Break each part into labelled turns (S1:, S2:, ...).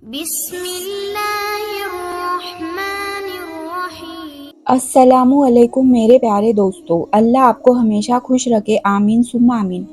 S1: بسم اللہ الرحمن الرحیم۔
S2: السلام علیکم میرے پیارے دوستو، اللہ آپ کو ہمیشہ خوش رکھے، آمین ثم آمین۔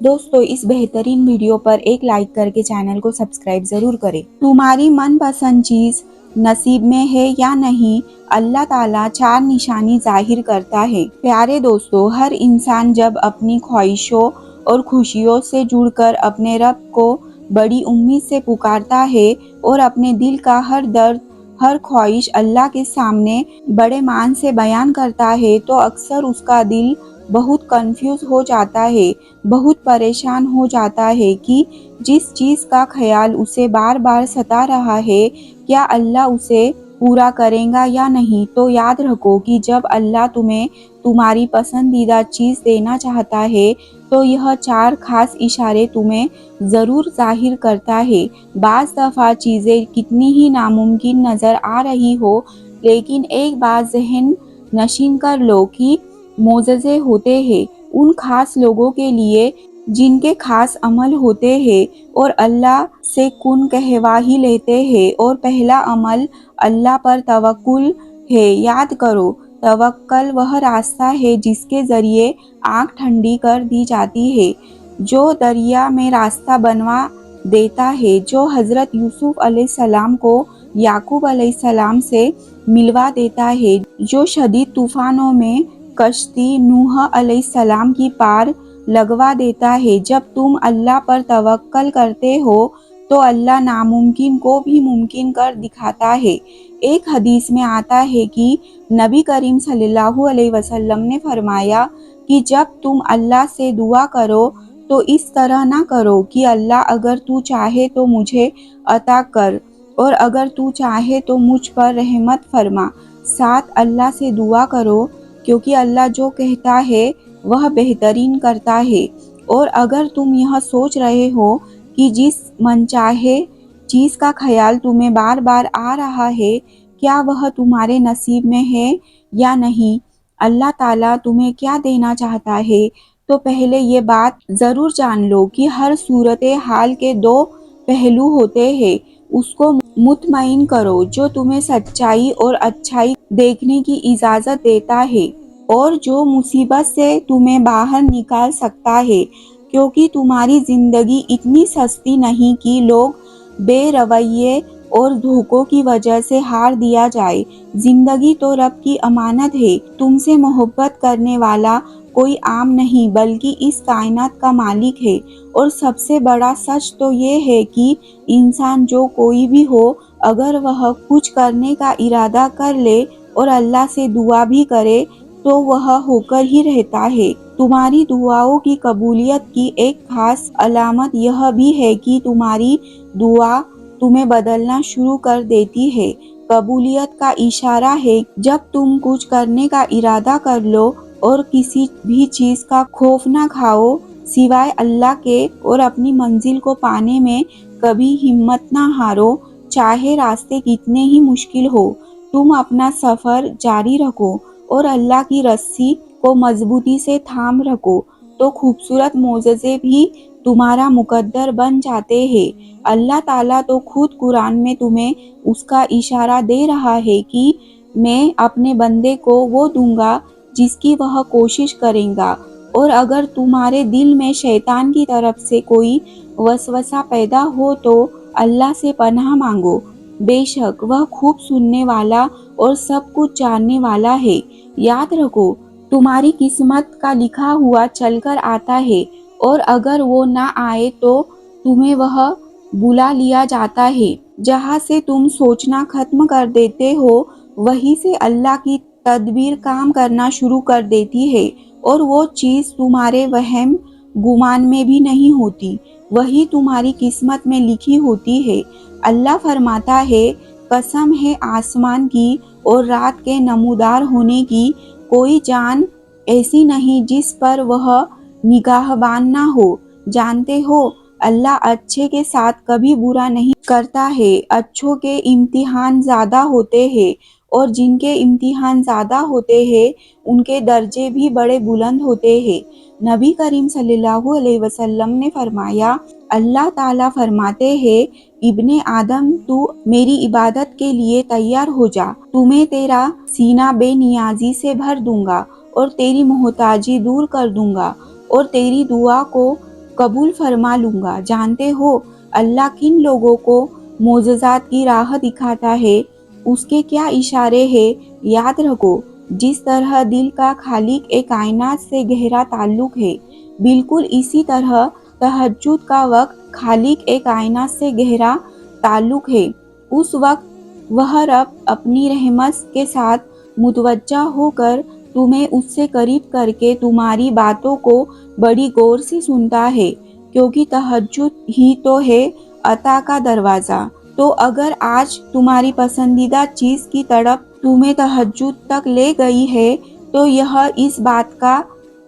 S2: دوستو، اس بہترین ویڈیو پر ایک لائک کر کے چینل کو سبسکرائب ضرور کریں۔ تمہاری من پسند چیز نصیب میں ہے یا نہیں، اللہ تعالیٰ 4 نشانی ظاہر کرتا ہے۔ پیارے دوستو، ہر انسان جب اپنی خواہشوں اور خوشیوں سے جڑ کر اپنے رب کو بڑی امید سے پکارتا ہے اور اپنے دل کا ہر درد، ہر خواہش اللہ کے سامنے بڑے مان سے بیان کرتا ہے، تو اکثر اس کا دل بہت کنفیوز ہو جاتا ہے، بہت پریشان ہو جاتا ہے کہ جس چیز کا خیال اسے بار بار ستا رہا ہے، کیا اللہ اسے پورا کرے گا یا نہیں۔ تو یاد رکھو کہ جب اللہ تمہیں تمہاری پسندیدہ چیز دینا چاہتا ہے تو یہ 4 خاص اشارے تمہیں ضرور ظاہر کرتا ہے۔ بعض دفعہ چیزیں کتنی ہی ناممکن نظر آ رہی ہو، لیکن ایک بات ذہن نشین کر لو کہ معجزے ہوتے ہیں ان خاص لوگوں کے لیے جن کے خاص عمل ہوتے ہیں اور اللہ سے کن کہوا ہی لیتے ہیں، اور پہلا عمل اللہ پر توکل ہے۔ یاد کرو، توکل وہ راستہ ہے جس کے ذریعے آنکھ ٹھنڈی کر دی جاتی ہے، جو دریا میں راستہ بنوا دیتا ہے، جو حضرت یوسف علیہ السلام کو یعقوب علیہ السلام سے ملوا دیتا ہے، جو شدید طوفانوں میں کشتی نوح علیہ السلام کی پار لگوا دیتا ہے۔ جب تم اللہ پر توکل کرتے ہو تو اللہ ناممکن کو بھی ممکن کر دکھاتا ہے۔ ایک حدیث میں آتا ہے کہ نبی کریم صلی اللہ علیہ وسلم نے فرمایا کہ جب تم اللہ سے دعا کرو تو اس طرح نہ کرو کہ اللہ اگر تو چاہے تو مجھے عطا کر اور اگر تو چاہے تو مجھ پر رحمت فرما۔ ساتھ اللہ سے دعا کرو کیونکہ اللہ جو کہتا ہے وہ بہترین کرتا ہے، اور اگر تم یہ سوچ رہے ہو کہ جس منچاہے چیز کا خیال تمہیں بار بار آ رہا ہے، کیا وہ تمہارے نصیب میں ہے یا نہیں، اللہ تعالیٰ تمہیں کیا دینا چاہتا ہے، تو پہلے یہ بات ضرور جان لو کہ ہر صورتحال کے 2 پہلو ہوتے ہیں۔ اس کو مطمئن کرو جو تمہیں سچائی اور اچھائی دیکھنے کی اجازت دیتا ہے اور جو مصیبت سے تمہیں باہر نکال سکتا ہے، کیونکہ تمہاری زندگی اتنی سستی نہیں کہ لوگ بے رویے اور دھوکوں کی وجہ سے ہار دیا جائے۔ زندگی تو رب کی امانت ہے، تم سے محبت کرنے والا کوئی عام نہیں بلکہ اس کائنات کا مالک ہے، اور سب سے بڑا سچ تو یہ ہے کہ انسان جو کوئی بھی ہو، اگر وہ کچھ کرنے کا ارادہ کر لے اور اللہ سے دعا بھی کرے تو وہ ہو کر ہی رہتا ہے۔ تمہاری دعاؤں کی قبولیت کی ایک خاص علامت یہ بھی ہے کہ تمہاری دعا تمہیں بدلنا شروع کر دیتی ہے۔ قبولیت کا اشارہ ہے جب تم کچھ کرنے کا ارادہ کر لو اور کسی بھی چیز کا خوف نہ کھاؤ سوائے اللہ کے، اور اپنی منزل کو پانے میں کبھی ہمت نہ ہارو، چاہے راستے کتنے ہی مشکل ہو۔ تم اپنا سفر جاری رکھو اور اللہ کی رسی کو مضبوطی سے تھام رکھو، تو خوبصورت معجزے بھی تمہارا مقدر بن جاتے ہیں۔ اللہ تعالیٰ تو خود قرآن میں تمہیں اس کا اشارہ دے رہا ہے کہ میں اپنے بندے کو وہ دوں گا جس کی وہ کوشش کرے گا، اور اگر تمہارے دل میں شیطان کی طرف سے کوئی وسوسہ پیدا ہو تو اللہ سے پناہ مانگو، بے شک وہ خوب سننے والا اور سب کچھ جاننے والا ہے۔ یاد رکھو، تمہاری قسمت کا لکھا ہوا چل کر آتا ہے، اور اگر وہ نہ آئے تو تمہیں وہ بلا لیا جاتا ہے۔ جہاں سے تم سوچنا ختم کر دیتے ہو وہیں سے اللہ کی تدبیر کام کرنا شروع کر دیتی ہے، اور وہ چیز تمہارے وہم گمان میں بھی نہیں ہوتی، وہی تمہاری قسمت میں لکھی ہوتی ہے۔ اللہ فرماتا ہے، قسم ہے آسمان کی اور رات کے نمودار ہونے کی، کوئی جان ایسی نہیں جس پر وہ نگہبان نہ ہو۔ جانتے ہو، اللہ اچھے کے ساتھ کبھی برا نہیں کرتا ہے۔ اچھوں کے امتحان زیادہ ہوتے ہیں، اور جن کے امتحان زیادہ ہوتے ہیں ان کے درجے بھی بڑے بلند ہوتے ہیں۔ نبی کریم صلی اللہ علیہ وسلم نے فرمایا، اللہ تعالیٰ فرماتے ہیں ابن آدم تو میری عبادت کے لیے تیار ہو جا، تمہیں تیرا سینہ بے نیازی سے بھر دوں گا اور تیری محتاجی دور کر دوں گا اور تیری دعا کو قبول فرما لوں گا۔ جانتے ہو اللہ کن لوگوں کو معجزات کی راہ دکھاتا ہے، اس کے کیا اشارے ہیں، یاد رکھو۔ جس طرح دل کا خالق ایک کائنات سے گہرا تعلق ہے، بالکل اسی طرح تہجد کا وقت خالق ایک کائنات سے گہرا تعلق ہے۔ اس وقت وہ رب اپنی رحمت کے ساتھ متوجہ ہو کر تمہیں اس سے قریب کر کے تمہاری باتوں کو بڑی غور سے سنتا ہے، کیونکہ تہجد ہی تو ہے عطا کا دروازہ۔ تو اگر آج تمہاری پسندیدہ چیز کی تڑپ تمہیں تہجد تک لے گئی ہے تو یہ اس بات کا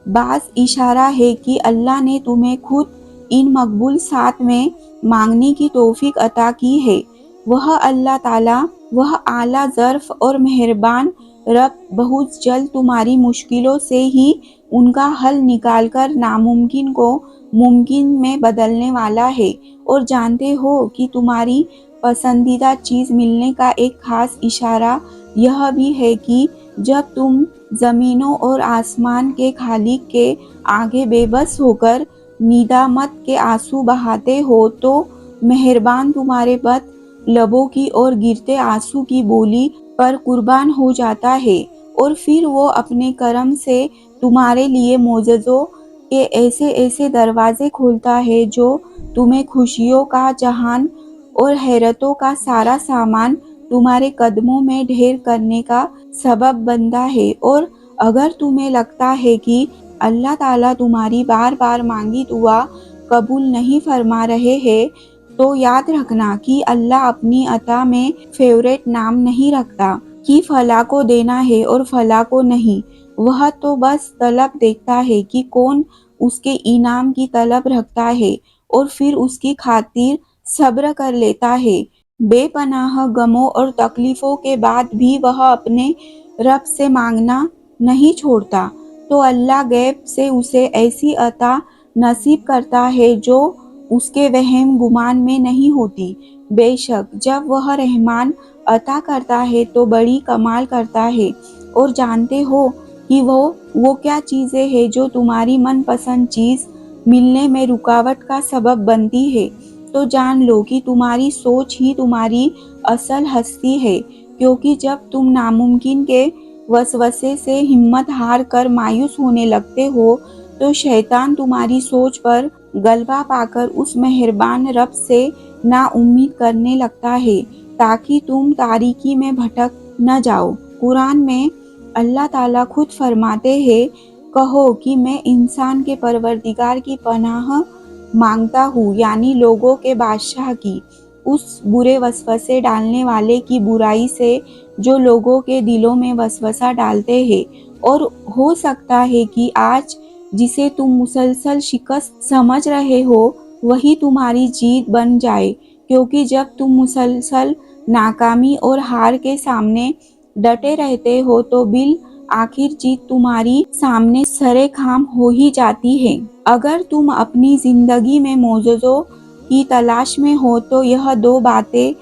S2: بعض اشارہ ہے کہ اللہ نے تمہیں خود ان مقبول ساتھ میں مانگنے کی توفیق عطا کی ہے۔ وہ اللہ تعالیٰ، وہ اعلیٰ ظرف اور مہربان رب بہت جلد تمہاری مشکلوں سے ہی ان کا حل نکال کر ناممکن کو ممکن میں بدلنے والا ہے۔ اور جانتے ہو کہ تمہاری پسندیدہ چیز ملنے کا ایک خاص اشارہ یہ بھی ہے کہ جب تم زمینوں اور آسمان کے خالق کے آگے بے بس ہو کر ندامت کے آنسو بہاتے ہو تو مہربان تمہارے بد لبوں کی اور گرتے آنسو کی بولی پر قربان ہو جاتا ہے، اور پھر وہ اپنے کرم سے تمہارے لیے معجزوں کے ایسے ایسے دروازے کھولتا ہے جو تمہیں خوشیوں کا جہان اور حیرتوں کا سارا سامان تمہارے قدموں میں ڈھیر کرنے کا سبب بنتا ہے۔ اور اگر تمہیں لگتا ہے کہ اللہ تعالیٰ تمہاری بار بار مانگی دعا قبول نہیں فرما رہے ہیں تو یاد رکھنا کہ اللہ اپنی عطا میں فیورٹ نام نہیں رکھتا کہ فلاں کو دینا ہے اور فلاں کو نہیں۔ وہ تو بس طلب دیکھتا ہے کہ کون اس کے انعام کی طلب رکھتا ہے اور پھر اس کی خاطر صبر کر لیتا ہے۔ بے پناہ غموں اور تکلیفوں کے بعد بھی وہ اپنے رب سے مانگنا نہیں چھوڑتا، تو اللہ غیب سے اسے ایسی عطا نصیب کرتا ہے جو اس کے وہم گمان میں نہیں ہوتی۔ بے شک جب وہ رحمان عطا کرتا ہے تو بڑی کمال کرتا ہے۔ اور جانتے ہو کہ وہ کیا چیزیں ہیں جو تمہاری من پسند چیز ملنے میں رکاوٹ کا سبب بنتی ہے، تو جان لو کہ تمہاری سوچ ہی تمہاری اصل ہستی ہے، کیونکہ جب تم ناممکن کے وسوسے سے ہمت ہار کر مایوس ہونے لگتے ہو تو شیطان تمہاری سوچ پر غلبہ پا کر اس مہربان رب سے نا امید کرنے لگتا ہے تاکہ تم تاریکی میں بھٹک نہ جاؤ۔ قرآن میں اللہ تعالیٰ خود فرماتے ہیں، کہو کہ میں انسان کے پروردگار کی پناہ مانگتا ہوں، یعنی لوگوں کے بادشاہ کی، اس برے وسوسے ڈالنے والے کی برائی سے جو لوگوں کے دلوں میں وسوسہ ڈالتے ہیں۔ اور ہو سکتا ہے کہ آج جسے تم مسلسل شکست سمجھ رہے ہو وہی تمہاری جیت بن جائے، کیونکہ جب تم مسلسل ناکامی اور ہار کے سامنے ڈٹے رہتے ہو تو بالآخر جیت تمہاری سامنے سرے خام ہو ہی جاتی ہے۔ اگر تم اپنی زندگی میں معجزوں کی تلاش میں ہو تو یہ دو باتیں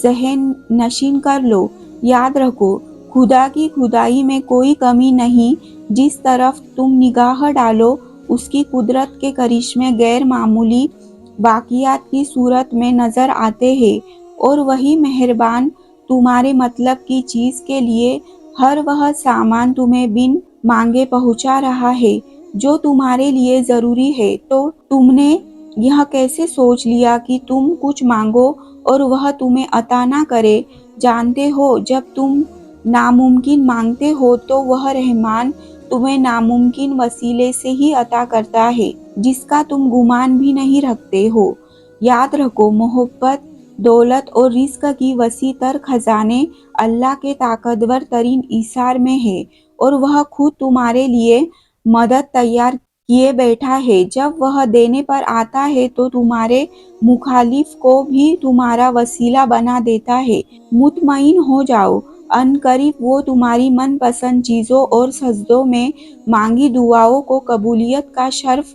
S2: ذہن نشین کر لو۔ یاد رکھو، خدا کی خدائی میں کوئی کمی نہیں، جس طرف تم نگاہ ڈالو اس کی قدرت کے کرشمے غیر معمولی واقعات کی صورت میں نظر آتے ہیں، اور وہی مہربان تمہارے مطلب کی چیز کے لیے ہر وہ سامان تمہیں بن مانگے پہنچا رہا ہے جو تمہارے لیے ضروری ہے۔ تو تم نے یہ کیسے سوچ لیا کہ تم کچھ مانگو اور وہ تمہیں عطا نہ کرے؟ جانتے ہو جب تم ناممکن مانگتے ہو تو وہ رحمان تمہیں ناممکن وسیلے سے ہی عطا کرتا ہے جس کا تم گمان بھی نہیں رکھتے ہو۔ یاد رکھو، محبت، دولت اور رزق کی وسیع تر خزانے اللہ کے طاقتور ترین ایثار میں ہے، اور وہ خود تمہارے لیے مدد تیار کیے بیٹھا ہے۔ جب وہ دینے پر آتا ہے تو تمہارے مخالف کو بھی تمہارا وسیلہ بنا دیتا ہے۔ مطمئن ہو جاؤ، ان قریب وہ تمہاری من پسند چیزوں اور سجدوں میں مانگی دعاؤں کو قبولیت کا شرف